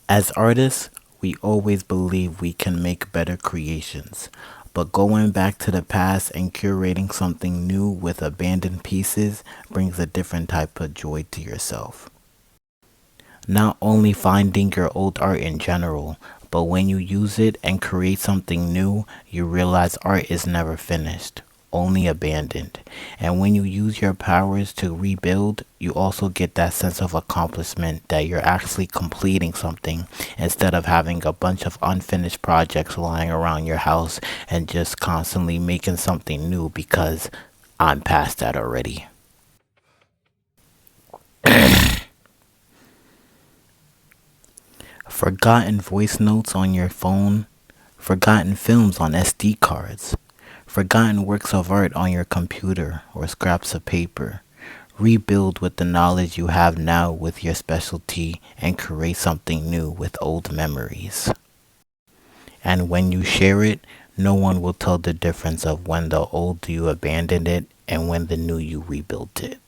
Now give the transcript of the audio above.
As artists, we always believe we can make better creations, but going back to the past and curating something new with abandoned pieces brings a different type of joy to yourself. Not only finding your old art in general, but when you use it and create something new, you realize art is never finished, only abandoned. And when you use your powers to rebuild, you also get that sense of accomplishment that you're actually completing something instead of having a bunch of unfinished projects lying around your house and just constantly making something new because I'm past that already. Forgotten voice notes on your phone, forgotten films on SD cards, forgotten works of art on your computer or scraps of paper. Rebuild with the knowledge you have now with your specialty and create something new with old memories. And when you share it, no one will tell the difference of when the old you abandoned it and when the new you rebuilt it.